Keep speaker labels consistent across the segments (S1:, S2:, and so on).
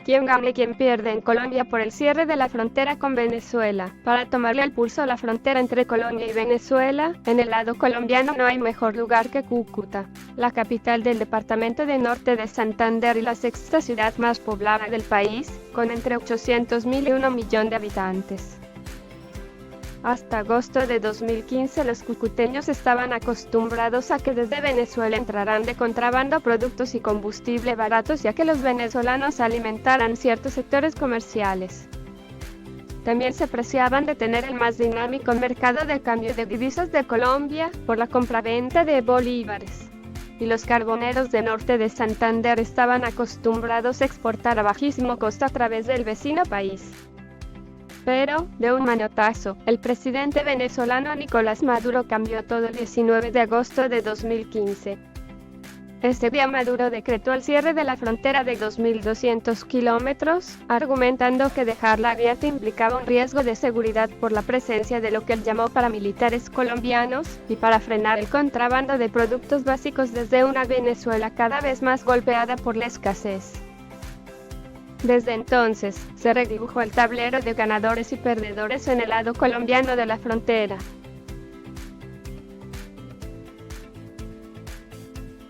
S1: quién gana y quién pierde en Colombia por el cierre de la frontera con Venezuela. Para tomarle el pulso a la frontera entre Colombia y Venezuela, en el lado colombiano no hay mejor lugar que Cúcuta, la capital del departamento de Norte de Santander y la sexta ciudad más poblada del país, con entre 800.000 y 1 millón de habitantes. Hasta agosto de 2015 los cucuteños estaban acostumbrados a que desde Venezuela entraran de contrabando productos y combustible baratos, ya que los venezolanos alimentaran ciertos sectores comerciales. También se preciaban de tener el más dinámico mercado de cambio de divisas de Colombia por la compraventa de bolívares. Y los carboneros de Norte de Santander estaban acostumbrados a exportar a bajísimo costo a través del vecino país. Pero, de un manotazo, el presidente venezolano Nicolás Maduro cambió todo el 19 de agosto de 2015. Ese día Maduro decretó el cierre de la frontera de 2.200 kilómetros, argumentando que dejarla abierta implicaba un riesgo de seguridad por la presencia de lo que él llamó paramilitares colombianos, y para frenar el contrabando de productos básicos desde una Venezuela cada vez más golpeada por la escasez. Desde entonces, se redibujó el tablero de ganadores y perdedores en el lado colombiano de la frontera.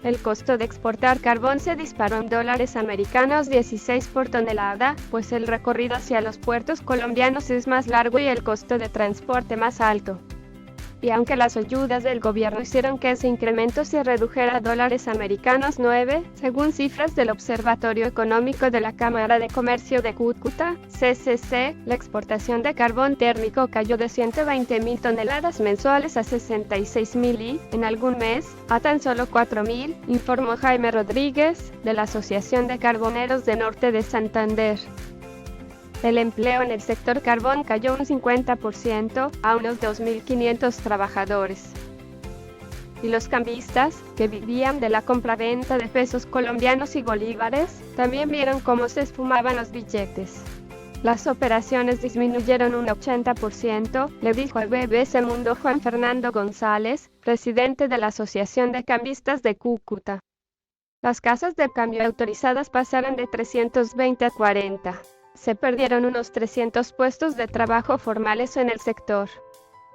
S1: El costo de exportar carbón se disparó en dólares americanos 16 por tonelada, pues el recorrido hacia los puertos colombianos es más largo y el costo de transporte más alto. Y aunque las ayudas del gobierno hicieron que ese incremento se redujera a dólares americanos 9, según cifras del Observatorio Económico de la Cámara de Comercio de Cúcuta, CCC, la exportación de carbón térmico cayó de 120.000 toneladas mensuales a 66.000 y, en algún mes, a tan solo 4.000, informó Jaime Rodríguez, de la Asociación de Carboneros de Norte de Santander. El empleo en el sector carbón cayó un 50%, a unos 2.500 trabajadores. Y los cambistas, que vivían de la compraventa de pesos colombianos y bolívares, también vieron cómo se esfumaban los billetes. Las operaciones disminuyeron un 80%, le dijo al BBC Mundo Juan Fernando González, presidente de la Asociación de Cambistas de Cúcuta. Las casas de cambio autorizadas pasaron de 320 a 40. Se perdieron unos 300 puestos de trabajo formales en el sector.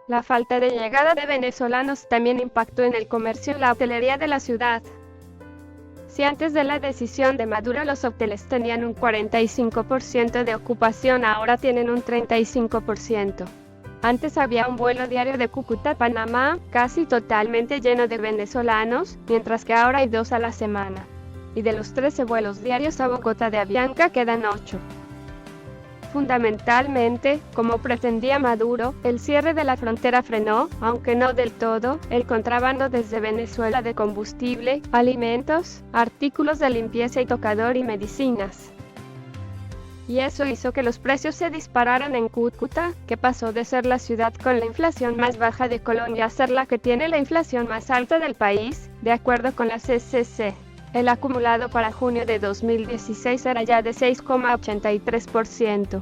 S1: La falta de llegada de venezolanos también impactó en el comercio y la hotelería de la ciudad. Si antes de la decisión de Maduro los hoteles tenían un 45% de ocupación, ahora tienen un 35%. Antes había un vuelo diario de Cúcuta a Panamá, casi totalmente lleno de venezolanos, mientras que ahora hay 2 a la semana. Y de los 13 vuelos diarios a Bogotá de Avianca quedan 8. Fundamentalmente, como pretendía Maduro, el cierre de la frontera frenó, aunque no del todo, el contrabando desde Venezuela de combustible, alimentos, artículos de limpieza y tocador y medicinas. Y eso hizo que los precios se dispararan en Cúcuta, que pasó de ser la ciudad con la inflación más baja de Colombia a ser la que tiene la inflación más alta del país, de acuerdo con la CCC. El acumulado para junio de 2016 era ya de 6,83%.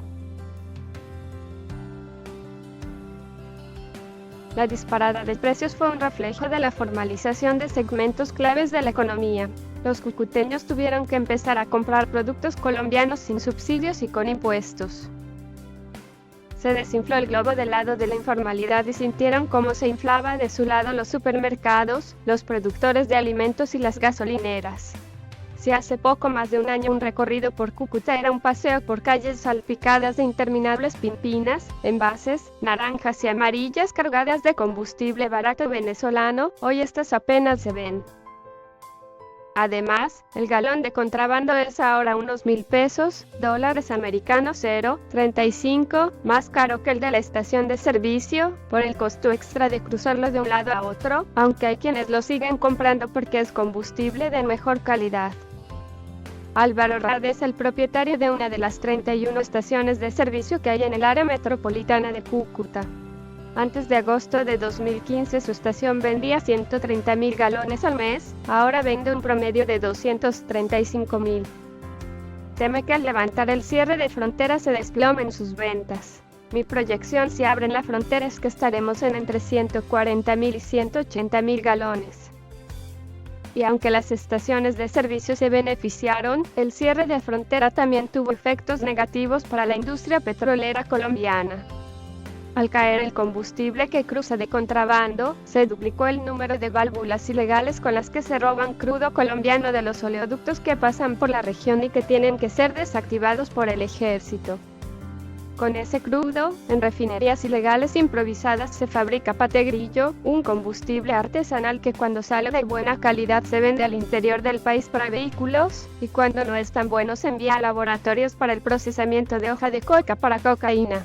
S1: La disparada de precios fue un reflejo de la formalización de segmentos claves de la economía. Los cucuteños tuvieron que empezar a comprar productos colombianos sin subsidios y con impuestos. Se desinfló el globo del lado de la informalidad y sintieron cómo se inflaba de su lado los supermercados, los productores de alimentos y las gasolineras. Si hace poco más de un año un recorrido por Cúcuta era un paseo por calles salpicadas de interminables pimpinas, envases, naranjas y amarillas cargadas de combustible barato venezolano, hoy estas apenas se ven. Además, el galón de contrabando es ahora unos 1.000 pesos, dólares americanos 0,35, más caro que el de la estación de servicio, por el costo extra de cruzarlo de un lado a otro, aunque hay quienes lo siguen comprando porque es combustible de mejor calidad. Álvaro Rad es el propietario de una de las 31 estaciones de servicio que hay en el área metropolitana de Cúcuta. Antes de agosto de 2015 su estación vendía 130.000 galones al mes, ahora vende un promedio de 235.000. Teme que al levantar el cierre de fronteras se desplomen sus ventas. Mi proyección si abren la frontera es que estaremos en entre 140.000 y 180.000 galones. Y aunque las estaciones de servicio se beneficiaron, el cierre de frontera también tuvo efectos negativos para la industria petrolera colombiana. Al caer el combustible que cruza de contrabando, se duplicó el número de válvulas ilegales con las que se roban crudo colombiano de los oleoductos que pasan por la región y que tienen que ser desactivados por el ejército. Con ese crudo, en refinerías ilegales improvisadas se fabrica pate grillo, un combustible artesanal que cuando sale de buena calidad se vende al interior del país para vehículos, y cuando no es tan bueno se envía a laboratorios para el procesamiento de hoja de coca para cocaína.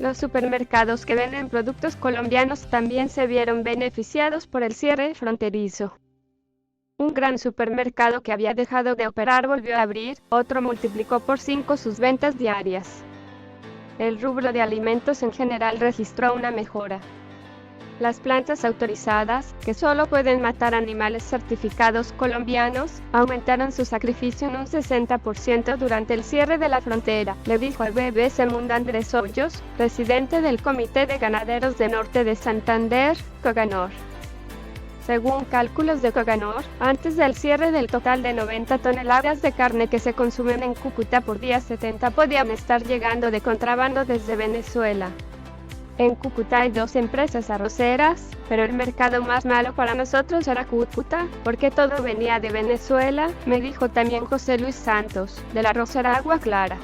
S1: Los supermercados que venden productos colombianos también se vieron beneficiados por el cierre fronterizo. Un gran supermercado que había dejado de operar volvió a abrir, otro multiplicó por 5 sus ventas diarias. El rubro de alimentos en general registró una mejora. Las plantas autorizadas, que solo pueden matar animales certificados colombianos, aumentaron su sacrificio en un 60% durante el cierre de la frontera, le dijo al BBC Mundo Andrés Hoyos, presidente del Comité de Ganaderos de Norte de Santander, Coganor. Según cálculos de Coganor, antes del cierre del total de 90 toneladas de carne que se consumen en Cúcuta por día, 70 podían estar llegando de contrabando desde Venezuela. En Cúcuta hay 2 empresas arroceras, pero el mercado más malo para nosotros era Cúcuta, porque todo venía de Venezuela, me dijo también José Luis Santos, de la arrocera Agua Clara.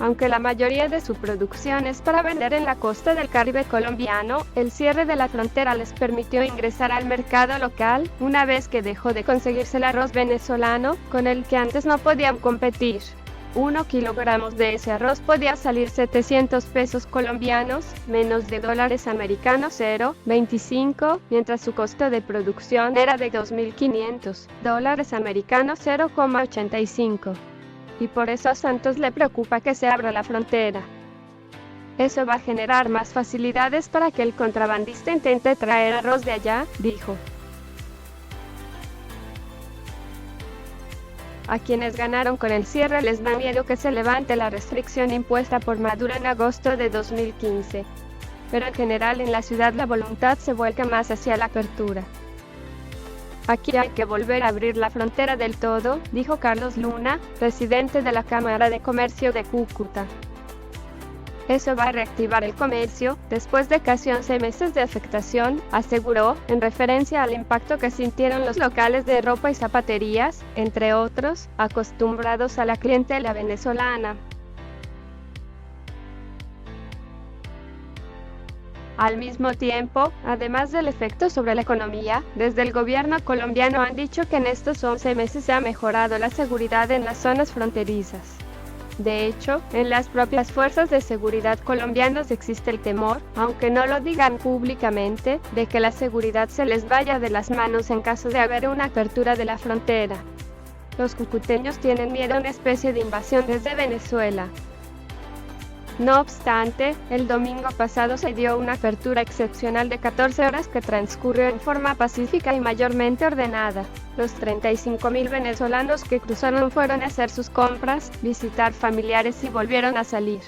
S1: Aunque la mayoría de su producción es para vender en la costa del Caribe colombiano, el cierre de la frontera les permitió ingresar al mercado local, una vez que dejó de conseguirse el arroz venezolano, con el que antes no podían competir. 1 kilogramos de ese arroz podía salir 700 pesos colombianos, menos de dólares americanos 0,25, mientras su costo de producción era de 2.500 dólares americanos 0,85. Y por eso a Santos le preocupa que se abra la frontera. Eso va a generar más facilidades para que el contrabandista intente traer arroz de allá, dijo. A quienes ganaron con el cierre les da miedo que se levante la restricción impuesta por Maduro en agosto de 2015. Pero en general en la ciudad la voluntad se vuelca más hacia la apertura. Aquí hay que volver a abrir la frontera del todo, dijo Carlos Luna, presidente de la Cámara de Comercio de Cúcuta. Eso va a reactivar el comercio, después de casi 11 meses de afectación, aseguró, en referencia al impacto que sintieron los locales de ropa y zapaterías, entre otros, acostumbrados a la clientela venezolana. Al mismo tiempo, además del efecto sobre la economía, desde el gobierno colombiano han dicho que en estos 11 meses se ha mejorado la seguridad en las zonas fronterizas. De hecho, en las propias fuerzas de seguridad colombianas existe el temor, aunque no lo digan públicamente, de que la seguridad se les vaya de las manos en caso de haber una apertura de la frontera. Los cucuteños tienen miedo a una especie de invasión desde Venezuela. No obstante, el domingo pasado se dio una apertura excepcional de 14 horas que transcurrió en forma pacífica y mayormente ordenada. Los 35.000 venezolanos que cruzaron fueron a hacer sus compras, visitar familiares y volvieron a salir.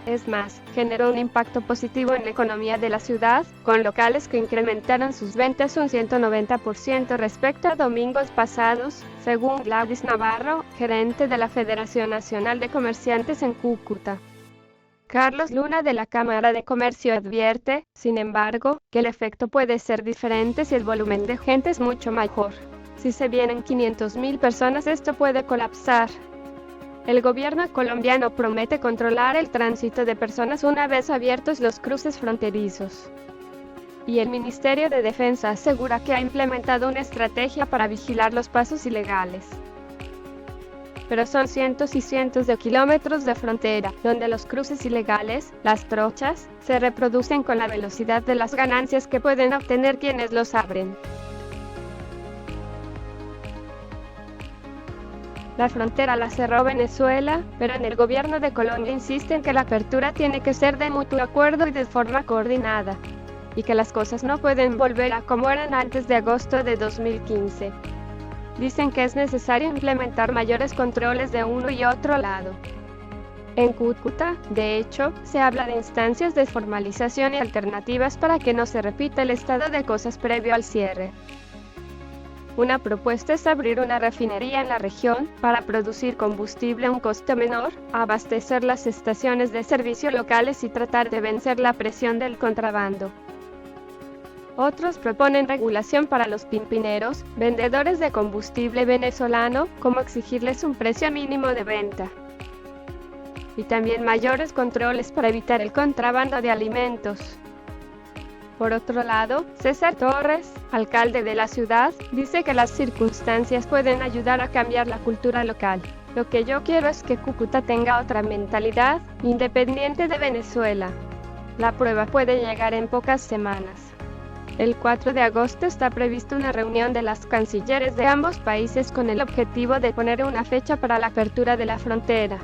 S1: Es más, generó un impacto positivo en la economía de la ciudad, con locales que incrementaron sus ventas un 190% respecto a domingos pasados, según Gladys Navarro, gerente de la Federación Nacional de Comerciantes en Cúcuta. Carlos Luna de la Cámara de Comercio advierte, sin embargo, que el efecto puede ser diferente si el volumen de gente es mucho mayor. Si se vienen 500.000 personas esto puede colapsar. El gobierno colombiano promete controlar el tránsito de personas una vez abiertos los cruces fronterizos. Y el Ministerio de Defensa asegura que ha implementado una estrategia para vigilar los pasos ilegales. Pero son cientos y cientos de kilómetros de frontera, donde los cruces ilegales, las trochas, se reproducen con la velocidad de las ganancias que pueden obtener quienes los abren. La frontera la cerró Venezuela, pero en el gobierno de Colombia insisten que la apertura tiene que ser de mutuo acuerdo y de forma coordinada, y que las cosas no pueden volver a como eran antes de agosto de 2015. Dicen que es necesario implementar mayores controles de uno y otro lado. En Cúcuta, de hecho, se habla de instancias de formalización y alternativas para que no se repita el estado de cosas previo al cierre. Una propuesta es abrir una refinería en la región, para producir combustible a un costo menor, abastecer las estaciones de servicio locales y tratar de vencer la presión del contrabando. Otros proponen regulación para los pimpineros, vendedores de combustible venezolano, como exigirles un precio mínimo de venta. Y también mayores controles para evitar el contrabando de alimentos. Por otro lado, César Torres, alcalde de la ciudad, dice que las circunstancias pueden ayudar a cambiar la cultura local. Lo que yo quiero es que Cúcuta tenga otra mentalidad, independiente de Venezuela. La prueba puede llegar en pocas semanas. El 4 de agosto está prevista una reunión de las cancilleres de ambos países con el objetivo de poner una fecha para la apertura de la frontera.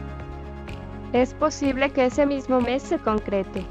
S1: Es posible que ese mismo mes se concrete.